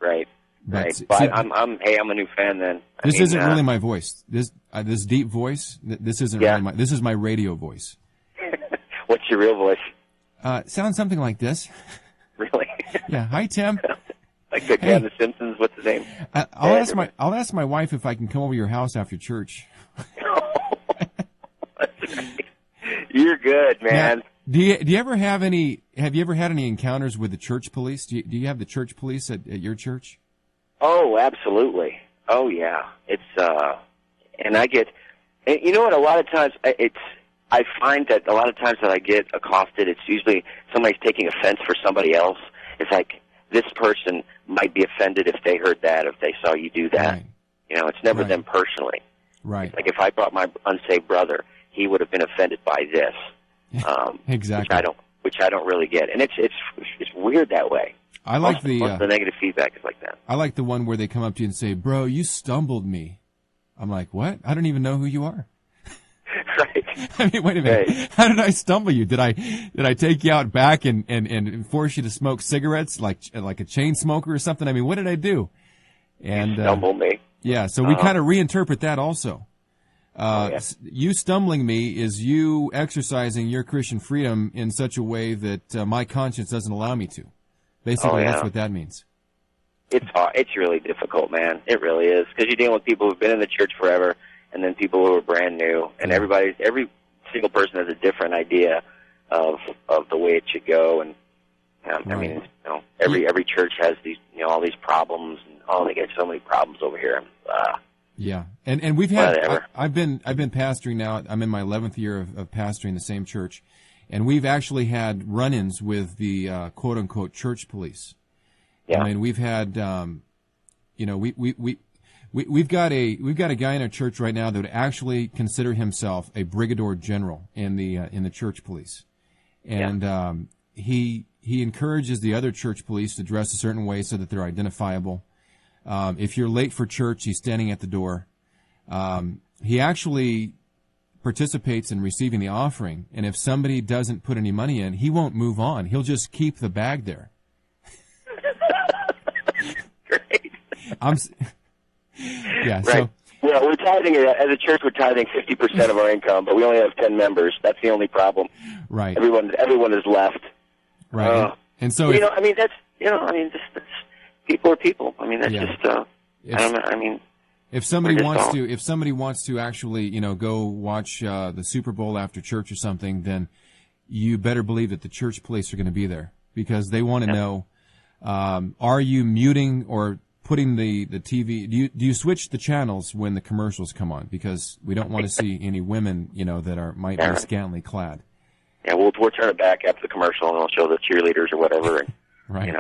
Right. But right. See, I'm a new fan then. This isn't really my voice. This deep voice. This isn't really this is my radio voice. What's your real voice? Sounds something like this. Really? Yeah. Hi, Tim. Like the guy on The Simpsons. What's his name? I'll ask my wife if I can come over to your house after church. You're good, man. Now, do you ever have any? Have you ever had any encounters with the church police? Do you have the church police at your church? Oh, absolutely. Oh, yeah. It's and I get, and you know what? A lot of times I find that a lot of times that I get accosted, it's usually somebody's taking offense for somebody else. It's like this person might be offended if they heard that, if they saw you do that. Right. It's never them personally. Right. It's like if I brought my unsaved brother, he would have been offended by this. Exactly. Which I don't really get, and it's weird that way. I like Most of the negative feedback is like that. I like the one where they come up to you and say, "Bro, you stumbled me." I'm like, "What? I don't even know who you are." Right. I mean, wait a minute. Right. How did I stumble you? Did I take you out back and force you to smoke cigarettes like a chain smoker or something? I mean, what did I do? And You stumbled me. yeah, so we kind of reinterpret that also. Yeah. You stumbling me is you exercising your Christian freedom in such a way that my conscience doesn't allow me to. Basically, that's what that means. It's hard. It's really difficult, man. It really is, because you're dealing with people who've been in the church forever, and then people who are brand new, and every single person has a different idea of the way it should go, and I mean, every church has these, all these problems, and they get so many problems over here. Yeah, and we've had. Whatever. I've been pastoring now. I'm in my 11th year of pastoring the same church, and we've actually had run-ins with the quote unquote church police. Yeah. I mean, we've had, we've got a guy in our church right now that would actually consider himself a brigadier general in the church police, and he encourages the other church police to dress a certain way so that they're identifiable. If you're late for church, he's standing at the door. He actually participates in receiving the offering, and if somebody doesn't put any money in, he won't move on. He'll just keep the bag there. Great. Yeah. Right. So. Yeah, we're tithing as a church. We're tithing 50% of our income, but we only have 10 members. That's the only problem. Right. Everyone is left. Right. And so, that's people are people. I mean, that's just. I don't know. I mean, if somebody wants to actually, go watch the Super Bowl after church or something, then you better believe that the church police are going to be there, because they want to know, are you muting or putting the TV? Do you switch the channels when the commercials come on? Because we don't want to see any women, that might be scantily clad. Yeah, we'll turn it back after the commercial, and we'll show the cheerleaders or whatever. And, right.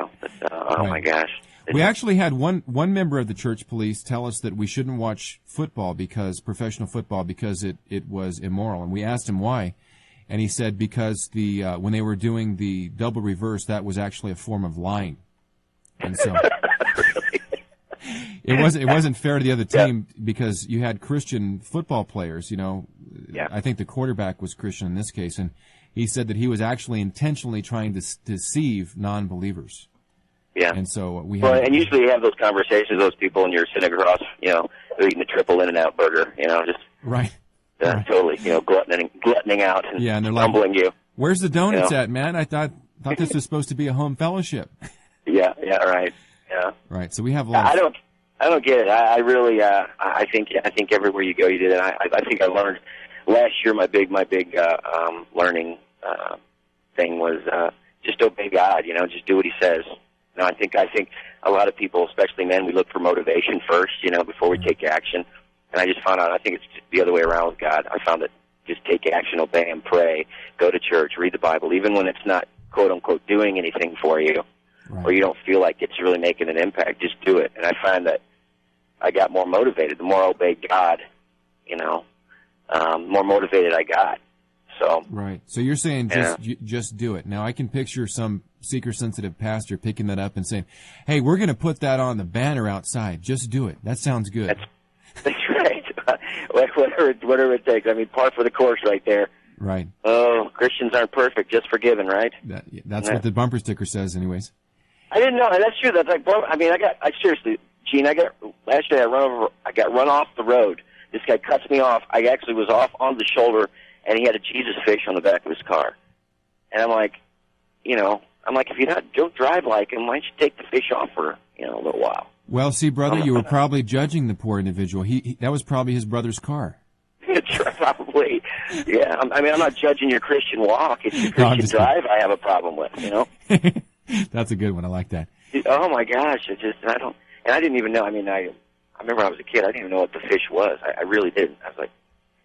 Oh my gosh. We actually had one member of the church police tell us that we shouldn't watch professional football, because it was immoral, and we asked him why, and he said because when they were doing the double reverse, that was actually a form of lying, and so it wasn't fair to the other team, because you had Christian football players. I think the quarterback was Christian in this case, and he said that he was actually intentionally trying to deceive non-believers. Yeah. And so and usually you have those conversations with those people, and you're sitting across, eating the triple In-N-Out burger, just right. Totally, gluttoning out and they're humbling you. Where's the donuts at, man? I thought this was supposed to be a home fellowship. Yeah, right. Yeah. Right. So we have a lot. I don't get it. I really, I think everywhere you go, you do that. I think I learned last year. My big learning thing was just obey God. Just do what He says. I think a lot of people, especially men, we look for motivation first, before we take action. And I just found out, I think it's the other way around with God. I found that just take action, obey Him, pray, go to church, read the Bible, even when it's not quote unquote doing anything for you, right, or you don't feel like it's really making an impact. Just do it. And I find that I got more motivated. The more I obeyed God, more motivated I got. So right. So you're saying just do it. Now I can picture some seeker-sensitive pastor picking that up and saying, "Hey, we're going to put that on the banner outside. Just do it. That sounds good." That's right. whatever it takes. I mean, par for the course right there. Right. Oh, Christians aren't perfect, just forgiven, right? That's what the bumper sticker says, anyways. I didn't know. That's true. That's like, seriously, Gene, last year I got run off the road. This guy cuts me off. I actually was off on the shoulder, and he had a Jesus fish on the back of his car. And I'm like, if you don't drive like him, why don't you take the fish off for, a little while? Well, see, brother, you were probably judging the poor individual. That was probably his brother's car. Probably. Yeah. I'm not judging your Christian walk. It's your Christian drive I have a problem with, That's a good one. I like that. Oh my gosh. I didn't even know. I remember when I was a kid, I didn't even know what the fish was. I really didn't. I was like,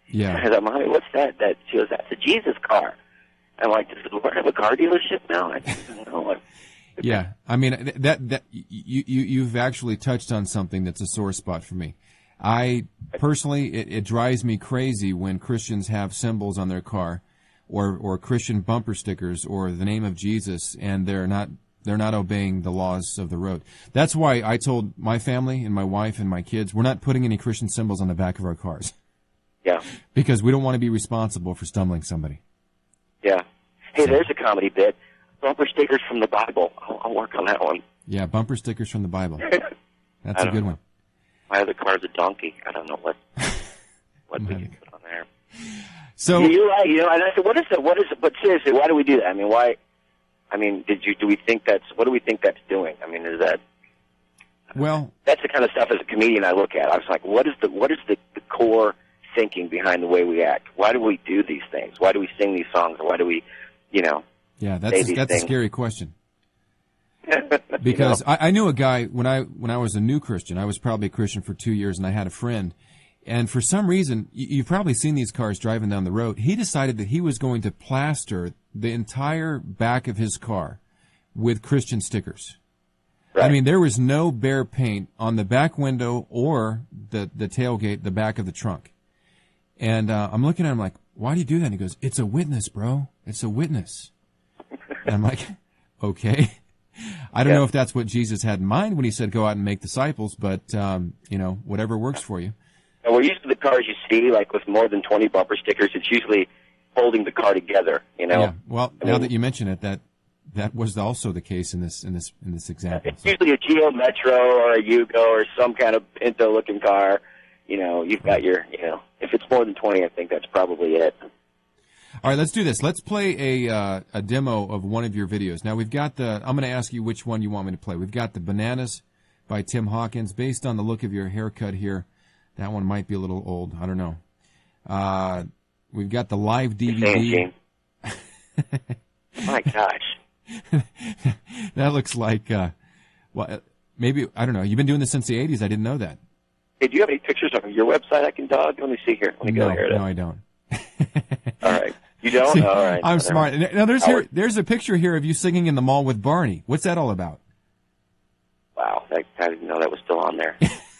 yeah. I thought, Mommy, what's that? She goes, that's a Jesus car. I'm like, does the Lord have a car dealership now? I didn't know. Yeah, that you've actually touched on something that's a sore spot for me. I personally, it drives me crazy when Christians have symbols on their car, or Christian bumper stickers, or the name of Jesus, and they're not They're not obeying the laws of the road. That's why I told my family and my wife and my kids, we're not putting any Christian symbols on the back of our cars. Yeah. Because we don't want to be responsible for stumbling somebody. Yeah. Hey, there's a comedy bit. Bumper stickers from the Bible. I'll work on that one. Yeah, bumper stickers from the Bible. That's a good one. My other car's a donkey. I don't know what we can put on there. So you're right. And I said, but seriously, why do we do that? I mean, why? I mean, do we think what do we think that's doing? I mean, is that? Well, that's the kind of stuff as a comedian I look at. I was like, what is the core thinking behind the way we act? Why do we do these things? Why do we sing these songs? Or why do we, Yeah, that's a scary question. Because I knew a guy when I was a new Christian. I was probably a Christian for 2 years, and I had a friend. And for some reason, you've probably seen these cars driving down the road. He decided that he was going to plaster the entire back of his car with Christian stickers. Right. I mean, there was no bare paint on the back window or the tailgate, the back of the trunk. And I'm looking at him like, why do you do that? And he goes, it's a witness, bro. It's a witness. And I'm like, okay. I don't know if that's what Jesus had in mind when he said go out and make disciples, but, whatever works for you. Well, usually the cars you see, like with more than 20 bumper stickers, it's usually holding the car together, Yeah. Well, now that you mention it, that was also the case in this example. It's usually a Geo Metro or a Yugo or some kind of Pinto-looking car. You've got your, if it's more than 20, I think that's probably it. All right, let's do this. Let's play a demo of one of your videos. Now, we've got I'm going to ask you which one you want me to play. We've got the Bananas by Tim Hawkins. Based on the look of your haircut here, that one might be a little old. I don't know. We've got the live DVD. My gosh. That looks like, maybe, I don't know. You've been doing this since the 80s. I didn't know that. Hey, do you have any pictures on your website I can dog? Let me see here. Let me go here. No, I don't. All right. You don't? See, all right. I'm smart. Now, there's a picture here of you singing in the mall with Barney. What's that all about? Wow. I didn't know that was still on there.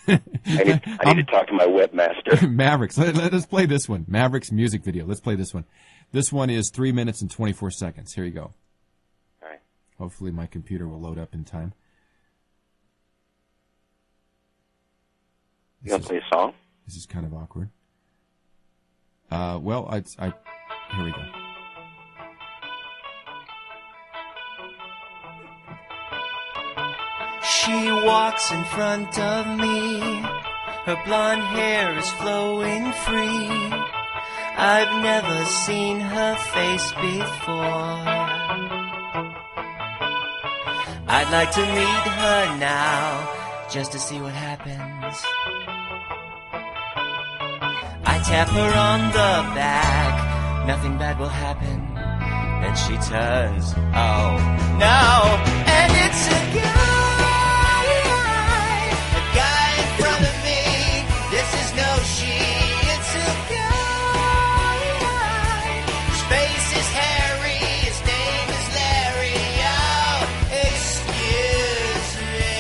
I need to talk to my webmaster. Mavericks. Let us play this one. Mavericks music video. Let's play this one. This one is 3 minutes and 24 seconds. Here you go. All right. Hopefully my computer will load up in time. You want to play a song? This is kind of awkward. Here we go. She walks in front of me. Her blonde hair is flowing free. I've never seen her face before. I'd like to meet her now, just to see what happens. I tap her on the back, nothing bad will happen. Then she turns, oh no, and it's a guy in front of me. This is no she, it's a guy. His face is hairy, his name is Larry. Oh, excuse me.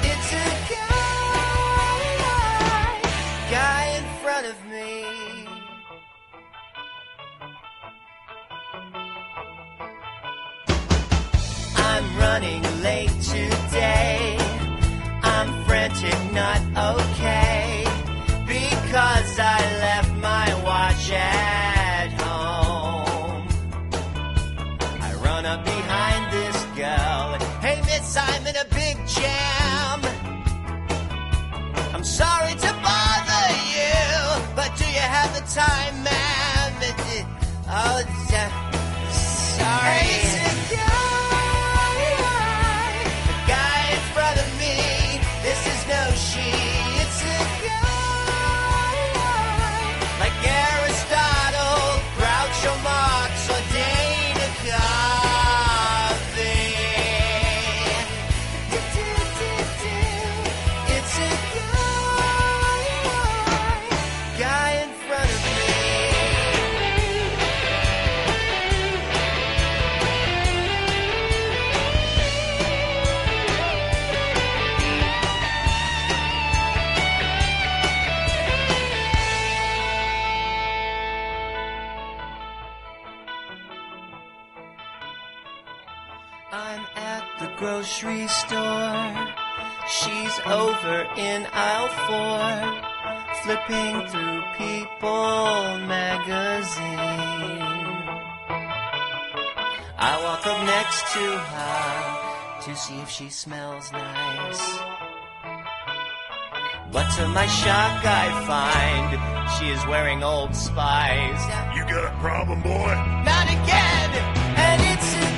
It's a guy in front of me. I'm running late today. I'm frantic, not okay, because I left my watch at home. I run up behind this girl. Hey miss, I'm in a big jam. I'm sorry to bother you, but do you have the time, ma'am? Sorry. Guy in front of me. grocery store. She's over in aisle 4, flipping through People magazine. I walk up next to her to see if she smells nice. But to my shock I find she is wearing Old Spice. You got a problem, boy? Not again! And it's a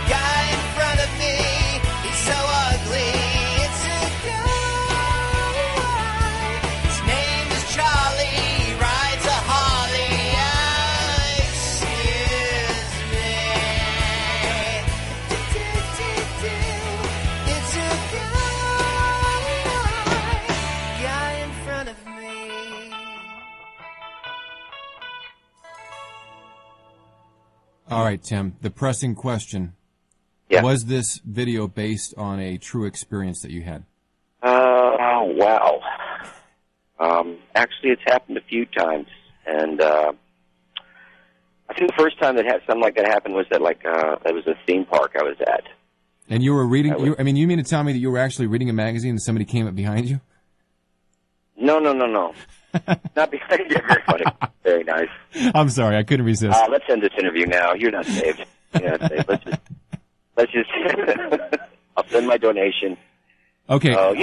guy in front of me. He's so ugly. It's a guy. His name is Charlie. He rides a Harley. Excuse me. It's a guy in front of me. All right, Tim, the pressing question. Yeah. Was this video based on a true experience that you had? Wow. Actually, it's happened a few times, and I think the first time that had something like that happened was at it was a theme park I was at. And you were reading, you mean to tell me that you were actually reading a magazine and somebody came up behind you? No. Not behind you. Very funny. Very nice. I'm sorry, I couldn't resist. Let's end this interview now. You're not saved. You're not saved. Let's just. I'll send my donation. Okay. That's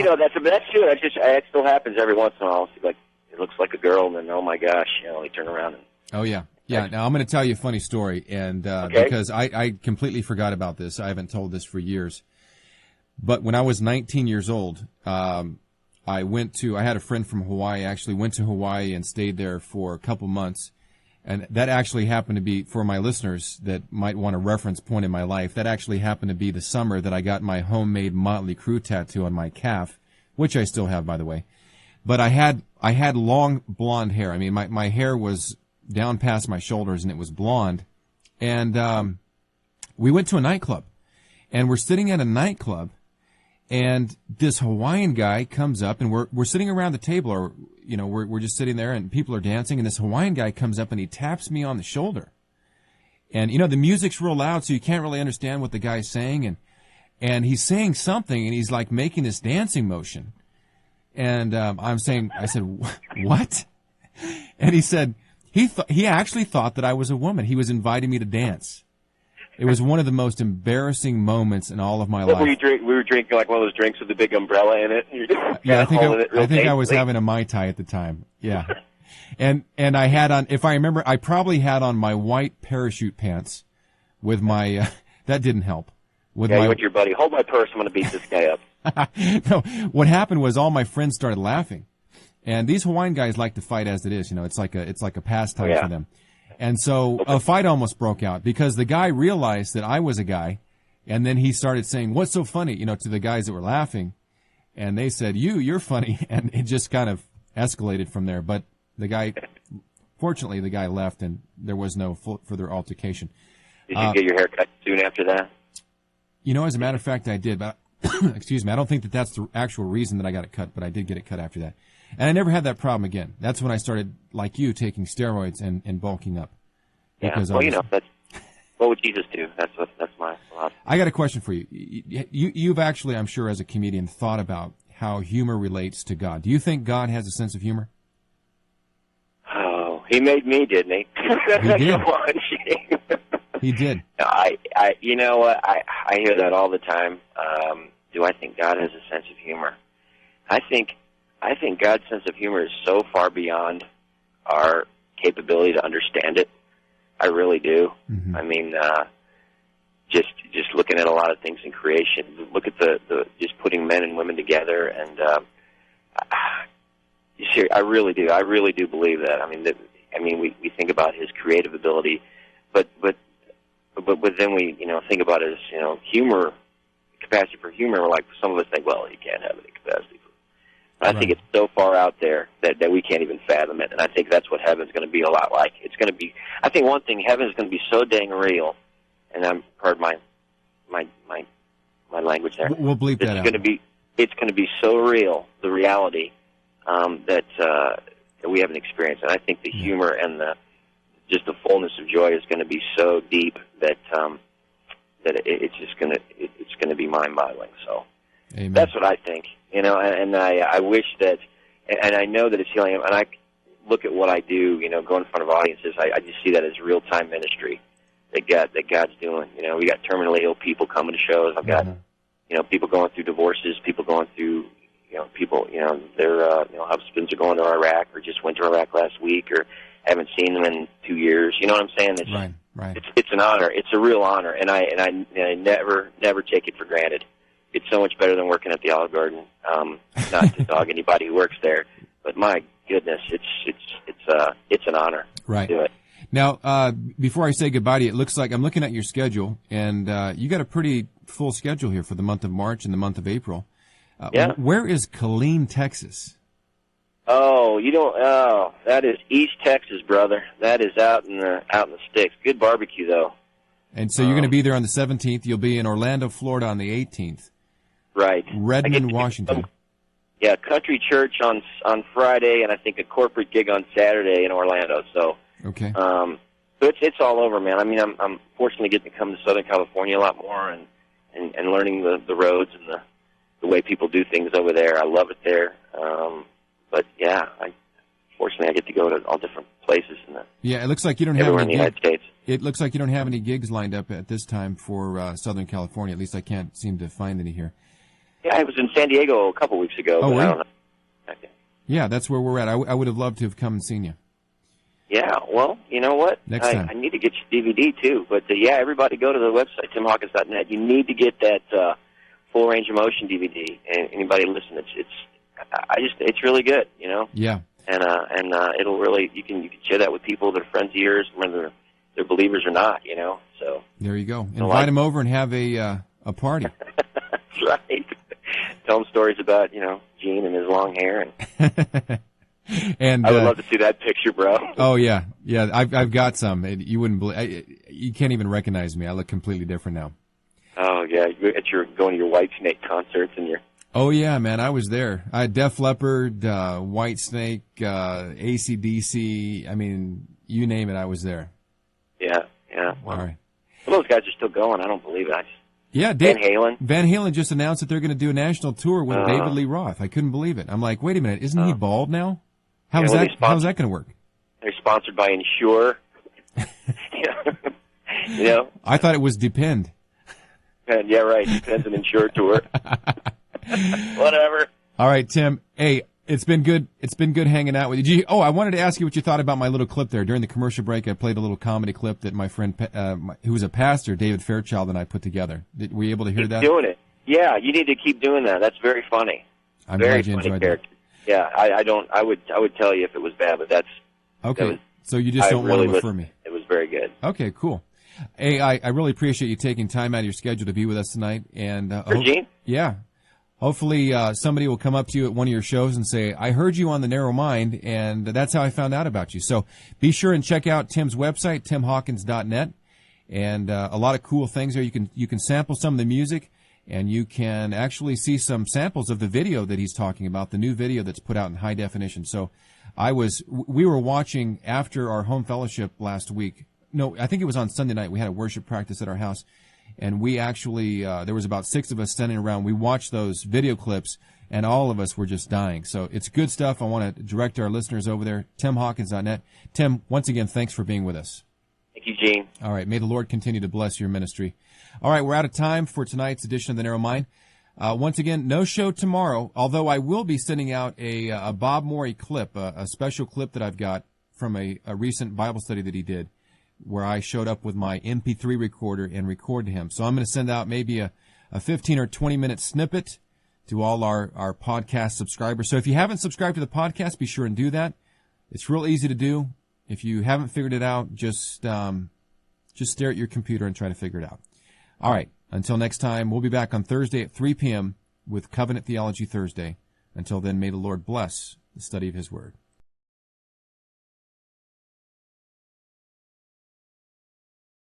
true. It still happens every once in a while. Like it looks like a girl, and then oh my gosh, they turn around. Oh yeah. Now I'm going to tell you a funny story, and Okay. because I completely forgot about this. I haven't told this for years. But when I was 19 years old, I had a friend from Hawaii. I actually went to Hawaii and stayed there for a couple months. And that actually happened to be, for my listeners that might want a reference point in my life, that actually happened to be the summer that I got my homemade Motley Crue tattoo on my calf, which I still have, by the way. But I had long blonde hair. I mean, my hair was down past my shoulders and it was blonde. And we went to a nightclub. And we're sitting at a nightclub, and this Hawaiian guy comes up, and we're sitting around the table, or we're just sitting there, and people are dancing, and this Hawaiian guy comes up and he taps me on the shoulder. And the music's real loud, so you can't really understand what the guy's saying, and he's saying something, and he's like making this dancing motion. And I said, what? And he said he actually thought that I was a woman. He was inviting me to dance. It was one of the most embarrassing moments in all of my life. We were drinking like one of those drinks with the big umbrella in it. Yeah, I think I was having a Mai Tai at the time. Yeah. And I had on, if I remember, I probably had on my white parachute pants with my, that didn't help. You went to your buddy, hold my purse, I'm going to beat this guy up. No, what happened was all my friends started laughing. And these Hawaiian guys like to fight as it is, it's like a pastime for them. And so a fight almost broke out because the guy realized that I was a guy, and then he started saying, "What's so funny?" to the guys that were laughing, and they said, "You're funny," and it just kind of escalated from there. But fortunately, the guy left, and there was no further altercation. Did you get your hair cut soon after that? As a matter of fact, I did, but excuse me, I don't think that that's the actual reason that I got it cut, but I did get it cut after that. And I never had that problem again. That's when I started, like you, taking steroids and bulking up. Because that's what would Jesus do? That's my philosophy. I got a question for you. You've actually, I'm sure, as a comedian, thought about how humor relates to God. Do you think God has a sense of humor? Oh, he made me, didn't he? He did. He did. You know what? I hear that all the time. Do I think God has a sense of humor? I think God's sense of humor is so far beyond our capability to understand it. I really do. Mm-hmm. I mean, just looking at a lot of things in creation. Look at the just putting men and women together, and I really do. I really do believe that. I mean, we think about his creative ability, but then we think about his humor, capacity for humor. Like some of us think, well, you can't have any capacity. I think it's so far out there that we can't even fathom it, and I think that's what heaven's going to be a lot like. It's going to be. I think one thing, heaven is going to be so dang real, and I'm pardon my language there. We'll bleep that out. It's going to be so real, the reality that we haven't experienced, and I think the humor and just the fullness of joy is going to be so deep that that it's just gonna it's gonna be mind-boggling. So Amen. that's what I think, and I wish that, and I know that it's healing, and I look at what I do, go in front of audiences. I just see that as real-time ministry that God's doing. We got terminally ill people coming to shows. I've got people going through divorces, people going through people their husbands are going to Iraq or just went to Iraq last week or haven't seen them in 2 years. You know what I'm saying? It's, right. It's an honor. It's a real honor, and I never take it for granted. It's so much better than working at the Olive Garden. Not to dog anybody who works there, but my goodness, it's an honor right. to do it. Now, before I say goodbye to you, it looks like I'm looking at your schedule, and you got a pretty full schedule here for the month of March and the month of April. Yeah. Where is Killeen, Texas? Oh, that is East Texas, brother. That is out in the sticks. Good barbecue, though. And so you're going to be there on the 17th. You'll be in Orlando, Florida on the 18th. Right. Redmond, Washington. Yeah, Country Church on Friday, and I think a corporate gig on Saturday in Orlando. So, okay. But it's all over, man. I mean, I'm fortunately getting to come to Southern California a lot more and learning the roads and the way people do things over there. I love it there. But yeah, fortunately I get to go to all different places it looks like you don't have everywhere in the United States. It looks like you don't have any gigs lined up at this time for Southern California. At least I can't seem to find any here. Yeah, I was in San Diego a couple weeks ago. Oh, but I don't know. Okay. Yeah, that's where we're at. I would have loved to have come and seen you. Yeah, well, you know what? Next time. I need to get your DVD too. But everybody go to the website, timhawkins.net. You need to get that Full Range of Motion DVD. And anybody listen, it's really good, Yeah. And it'll really you can share that with people that are friends of yours, whether they're believers or not, So there you go. Invite them over and have a party. That's right. Tell them stories about Gene and his long hair. And I would love to see that picture, bro. Oh yeah. I've got some. You wouldn't believe. You can't even recognize me. I look completely different now. Oh yeah, you're going to your Whitesnake concerts and you're. Oh yeah, man, I was there. I had Def Leppard, Whitesnake, AC/DC. I mean, you name it, I was there. Yeah. Well, all right. Well, those guys are still going. I don't believe it. Yeah, Van Halen. Van Halen just announced that they're going to do a national tour with David Lee Roth. I couldn't believe it. I'm like, wait a minute, isn't he bald now? How's that going to work? They're sponsored by Ensure. I thought it was Depend. And yeah, right. Depends on Ensure tour. Whatever. All right, Tim. Hey, it's been good. It's been good hanging out with you. I wanted to ask you what you thought about my little clip there during the commercial break. I played a little comedy clip that my friend, who was a pastor, David Fairchild, and I put together. Were you able to hear that? Doing it. Yeah, you need to keep doing that. That's very funny. I'm very glad you funny enjoyed character. Yeah, I would tell you if it was bad, but that's okay. So you just don't want to refer me. It was very good. Okay, cool. Hey, I really appreciate you taking time out of your schedule to be with us tonight. And Gene? Yeah. Hopefully somebody will come up to you at one of your shows and say, I heard you on The Narrow Mind, and that's how I found out about you. So be sure and check out Tim's website, timhawkins.net, and a lot of cool things there. You can sample some of the music, and you can actually see some samples of the video that he's talking about, the new video that's put out in high definition. So we were watching after our home fellowship last week. No, I think it was on Sunday night. We had a worship practice at our house. And we actually, there was about 6 of us standing around. We watched those video clips, and all of us were just dying. So it's good stuff. I want to direct our listeners over there, timhawkins.net. Tim, once again, thanks for being with us. Thank you, Gene. All right. May the Lord continue to bless your ministry. All right. We're out of time for tonight's edition of The Narrow Mind. Once again, no show tomorrow, although I will be sending out a Bob Morey clip, a special clip that I've got from a recent Bible study that he did, where I showed up with my MP3 recorder and recorded him. So I'm going to send out maybe a 15 or 20-minute snippet to all our podcast subscribers. So if you haven't subscribed to the podcast, be sure and do that. It's real easy to do. If you haven't figured it out, just stare at your computer and try to figure it out. All right. Until next time, we'll be back on Thursday at 3 p.m. with Covenant Theology Thursday. Until then, may the Lord bless the study of His Word.